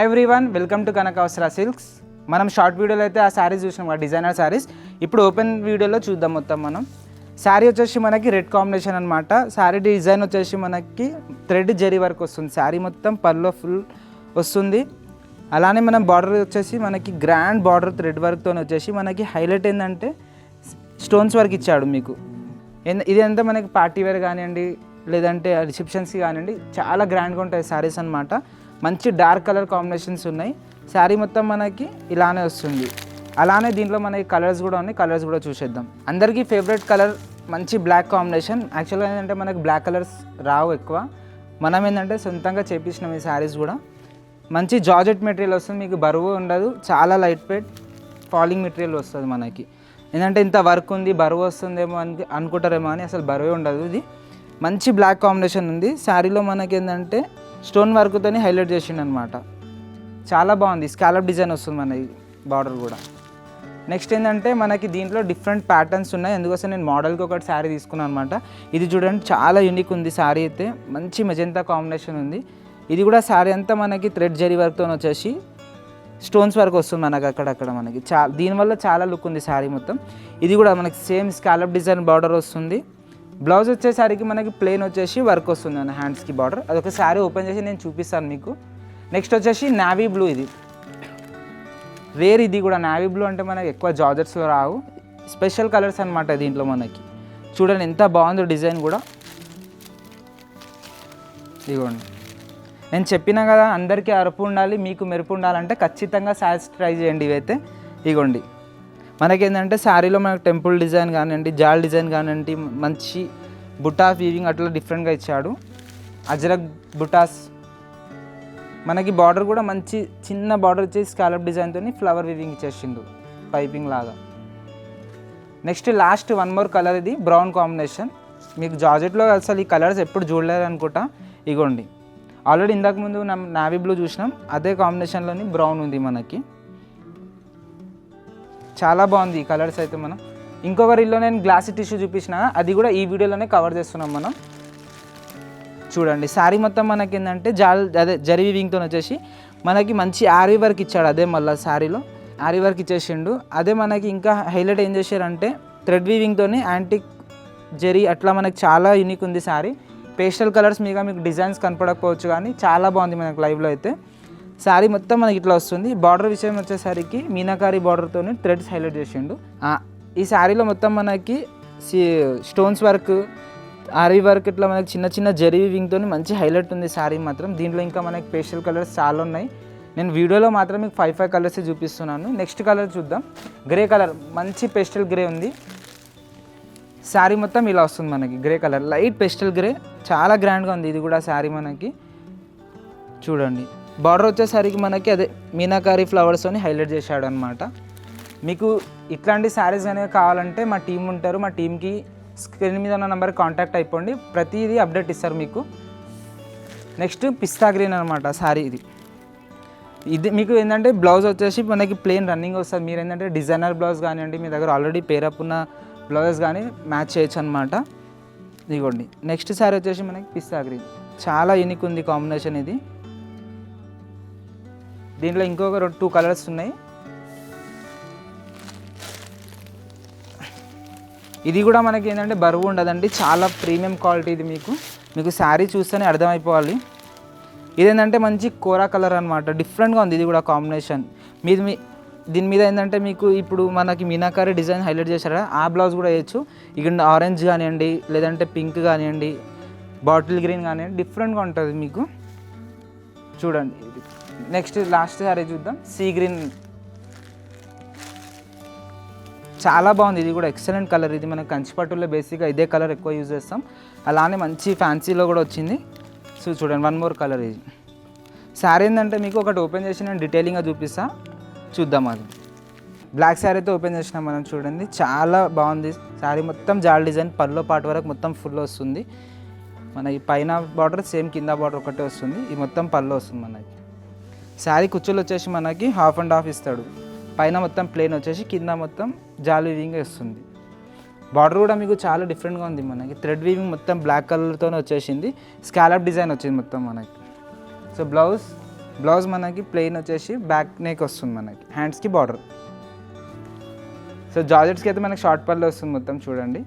Hi everyone, welcome to Kanakavasara Silks. మనం short వీడియోలో అయితే ఆ శారీస్ చూసినాం కదా, డిజైనర్ శారీస్. ఇప్పుడు ఓపెన్ వీడియోలో చూద్దాం. మొత్తం మనం శారీ వచ్చేసి మనకి రెడ్ కాంబినేషన్ అనమాట. శారీ డిజైన్ వచ్చేసి మనకి థ్రెడ్ జరీ వర్క్ వస్తుంది. శారీ మొత్తం పల్లో ఫుల్ వస్తుంది. అలానే మనం బార్డర్ వచ్చేసి మనకి గ్రాండ్ బార్డర్ థ్రెడ్ వర్క్తో వచ్చేసి మనకి హైలైట్ ఏంటంటే స్టోన్స్ వర్క్ ఇచ్చాడు మీకు. ఇదంతా మనకి పార్టీ వేర్ కానివ్వండి, లేదంటే రిసెప్షన్స్కి కానివ్వండి, చాలా గ్రాండ్గా ఉంటాయి శారీస్ అనమాట. మంచి డార్క్ కలర్ కాంబినేషన్స్ ఉన్నాయి. శారీ మొత్తం మనకి ఇలానే వస్తుంది. అలానే దీంట్లో మనకి కలర్స్ కూడా ఉన్నాయి. కలర్స్ కూడా చూసేద్దాం. అందరికీ ఫేవరెట్ కలర్ మంచి బ్లాక్ కాంబినేషన్. యాక్చువల్గా ఏంటంటే మనకి బ్లాక్ కలర్స్ రావు ఎక్కువ. మనం ఏంటంటే సొంతంగా చేపించినాం ఈ శారీస్ కూడా. మంచి జార్జెట్ మెటీరియల్ వస్తుంది, మీకు బరువు ఉండదు. చాలా లైట్ వెయిట్ ఫాలింగ్ మెటీరియల్ వస్తుంది మనకి. ఏంటంటే ఇంత వర్క్ ఉంది, బరువు వస్తుందేమో అని అనుకుంటారేమో అని, అసలు బరువే ఉండదు. ఇది మంచి బ్లాక్ కాంబినేషన్ ఉంది. శారీలో మనకి ఏంటంటే స్టోన్ వర్క్తో హైలైట్ చేసిండు అనమాట. చాలా బాగుంది. స్కాలప్ డిజైన్ వస్తుంది మనకి బార్డర్ కూడా. నెక్స్ట్ ఏంటంటే మనకి దీంట్లో డిఫరెంట్ ప్యాటర్న్స్ ఉన్నాయి. అందుకోసం నేను మోడల్కి ఒకటి శారీ తీసుకున్నాను అనమాట. ఇది చూడండి, చాలా యూనిక్ ఉంది శారీ అయితే. మంచి మెజెంతా కాంబినేషన్ ఉంది. ఇది కూడా శారీ అంతా మనకి థ్రెడ్ జరీ వర్క్తో వచ్చేసి స్టోన్స్ వర్క్ వస్తుంది మనకి అక్కడక్కడ మనకి. దీనివల్ల చాలా లుక్ ఉంది శారీ మొత్తం. ఇది కూడా మనకి సేమ్ స్కాలప్ డిజైన్ బార్డర్ వస్తుంది. బ్లౌజ్ వచ్చేసరికి మనకి ప్లెయిన్ వచ్చేసి వర్క్ వస్తుంది మన హ్యాండ్స్కి బార్డర్. అదొక శారీ ఓపెన్ చేసి నేను చూపిస్తాను మీకు. నెక్స్ట్ వచ్చేసి నావీ బ్లూ. ఇది రేర్. ఇది కూడా నావీ బ్లూ అంటే మనకి ఎక్కువ జార్జెట్స్లో రావు, స్పెషల్ కలర్స్ అనమాట దీంట్లో మనకి. చూడండి ఎంత బాగుందో డిజైన్ కూడా. ఇదిగోండి, నేను చెప్పినా కదా అందరికీ అరుపు ఉండాలి, మీకు మెరుపు ఉండాలంటే ఖచ్చితంగా శారీస్ ట్రై చేయండి. ఇవైతే ఇగోండి మనకేంటంటే శారీలో మనకు టెంపుల్ డిజైన్ కానివ్వండి, జాల్ డిజైన్ కానివ్వండి, మంచి బుటా వీవింగ్ అట్లా డిఫరెంట్గా ఇచ్చాడు. అజ్రక్ బుటాస్ మనకి. బార్డర్ కూడా మంచి చిన్న బార్డర్ వచ్చేసి స్కాలప్ డిజైన్తో ఫ్లవర్ వీవింగ్ ఇచ్చేసిండు పైపింగ్ లాగా. Next last one more colour. ఇది బ్రౌన్ కాంబినేషన్. మీకు జార్జెట్లో అసలు ఈ కలర్స్ ఎప్పుడు చూడలేరు అనుకుంటా. ఇగోండి, ఆల్రెడీ ఇందాక ముందు నావీ బ్లూ చూసినాం, అదే కాంబినేషన్లోని బ్రౌన్ ఉంది మనకి. చాలా బాగుంది ఈ కలర్స్ అయితే. మనం ఇంకొక రీల్లో నేను గ్లాసీ టిష్యూ చూపించిన, అది కూడా ఈ వీడియోలోనే కవర్ చేస్తున్నాం మనం. చూడండి శారీ మొత్తం మనకి ఏంటంటే అదే జరీ వీవింగ్తో వచ్చేసి మనకి మంచి ఆరీ వర్క్ ఇచ్చాడు. అదే మళ్ళీ శారీలో ఆరీ వర్క్ ఇచ్చేసిండు. అదే మనకి ఇంకా హైలైట్ ఏం చేశారంటే థ్రెడ్ వీవింగ్తో యాంటిక్ జరీ అట్లా మనకి చాలా యూనిక్ ఉంది శారీ. పేస్టల్ కలర్స్ మీద మీకు డిజైన్స్ కనపడకపోవచ్చు, కానీ చాలా బాగుంది మనకి లైవ్లో అయితే. శారీ మొత్తం మనకి ఇట్లా వస్తుంది. బార్డర్ విషయం వచ్చేసరికి మీనాకారి బార్డర్తో థ్రెడ్స్ హైలైట్ చేసిండు. ఈ శారీలో మొత్తం మనకి స్టోన్స్ వర్క్, ఆరీ వర్క్ ఇట్లా మనకి చిన్న చిన్న జరీ వీవింగ్తో మంచి హైలైట్ ఉంది శారీ మాత్రం. దీంట్లో ఇంకా మనకి పేస్టల్ కలర్స్ చాలా ఉన్నాయి. నేను వీడియోలో మాత్రం మీకు 5 కలర్స్ చూపిస్తున్నాను. నెక్స్ట్ కలర్ చూద్దాం. గ్రే కలర్, మంచి పేస్టల్ గ్రే ఉంది. శారీ మొత్తం ఇలా వస్తుంది మనకి. Grey colour, light pastel grey, చాలా గ్రాండ్గా ఉంది ఇది కూడా శారీ మనకి. చూడండి, బార్డర్ వచ్చేసరికి మనకి అదే మీనాకారి ఫ్లవర్స్తోని హైలైట్ చేశాడు అనమాట. మీకు ఇట్లాంటి శారీస్ అనేవి కావాలంటే మా టీం ఉంటారు. మా టీంకి స్క్రీన్ మీద ఉన్న నెంబర్కి కాంటాక్ట్ అయిపోండి. ప్రతిదీ అప్డేట్ ఇస్తారు మీకు. నెక్స్ట్ పిస్తా గ్రీన్ అనమాట శారీ. ఇది మీకు ఏంటంటే బ్లౌజ్ వచ్చేసి మనకి ప్లెయిన్ రన్నింగ్ వస్తుంది. మీరు ఏంటంటే డిజైనర్ బ్లౌజ్ కానివ్వండి, మీ దగ్గర ఆల్రెడీ పేరప్ ఉన్న బ్లౌజెస్ కానీ మ్యాచ్ చేయొచ్చు అనమాట. ఇదిగోండి, నెక్స్ట్ శారీ వచ్చేసి మనకి పిస్తా గ్రీన్. చాలా యూనిక్ ఉంది కాంబినేషన్ ఇది. దీంట్లో ఇంకొక 2 కలర్స్ ఉన్నాయి. ఇది కూడా మనకి ఏంటంటే బరువు ఉండదండి, చాలా ప్రీమియం క్వాలిటీ. ఇది మీకు శారీ చూస్తేనే అర్థమైపోవాలి. ఇదేంటంటే మంచి కోరా కలర్ అనమాట. డిఫరెంట్గా ఉంది ఇది కూడా కాంబినేషన్. దీని మీద ఏంటంటే మీకు ఇప్పుడు మనకి మీనాకారి డిజైన్ హైలైట్ చేశారా, ఆ బ్లౌజ్ కూడా వేయచ్చు. ఇక ఆరెంజ్ కానివ్వండి, లేదంటే పింక్ కానివ్వండి, బాటిల్ గ్రీన్ కానివ్వండి, డిఫరెంట్గా ఉంటుంది మీకు. చూడండి, నెక్స్ట్ లాస్ట్ సారీ చూద్దాం. సీ గ్రీన్, చాలా బాగుంది. ఇది కూడా ఎక్సలెంట్ కలర్. ఇది మనకి కంచిపట్టులో బేసిక్గా ఇదే కలర్ ఎక్కువ యూజ్ చేస్తాం. అలానే మంచి ఫ్యాన్సీలో కూడా వచ్చింది. సో చూడండి, వన్ మోర్ కలర్. ఇది శారీ ఏంటంటే మీకు ఒకటి ఓపెన్ చేసి నేను డీటెయిలింగ్గా చూపిస్తా, చూద్దాం. అది బ్లాక్ శారీ అయితే ఓపెన్ చేసినాం మనం. చూడండి, చాలా బాగుంది శారీ. మొత్తం జాల్ డిజైన్ పల్లో పాటు వరకు మొత్తం ఫుల్ వస్తుంది. మన ఈ పైన బార్డర్ సేమ్, కింద బార్డర్ ఒకటే వస్తుంది. ఇది మొత్తం పల్లో వస్తుంది మనకి. శారీ కుచ్చులు వచ్చేసి మనకి 1/2 ఇస్తాడు. పైన మొత్తం ప్లెయిన్ వచ్చేసి కింద మొత్తం జాల్ వీవింగ్ వస్తుంది. బార్డర్ కూడా మీకు చాలా డిఫరెంట్గా ఉంది మనకి. థ్రెడ్ వీవింగ్ మొత్తం బ్లాక్ కలర్తోనే వచ్చేసింది. స్కాలప్ డిజైన్ వచ్చింది మొత్తం మనకి. సో బ్లౌజ్ బ్లౌజ్ మనకి ప్లెయిన్ వచ్చేసి బ్యాక్ నెక్ వస్తుంది, మనకి హ్యాండ్స్కి బార్డర్. సో జార్జెట్స్కి అయితే మనకి షార్ట్ పళ్ళు వస్తుంది మొత్తం చూడండి.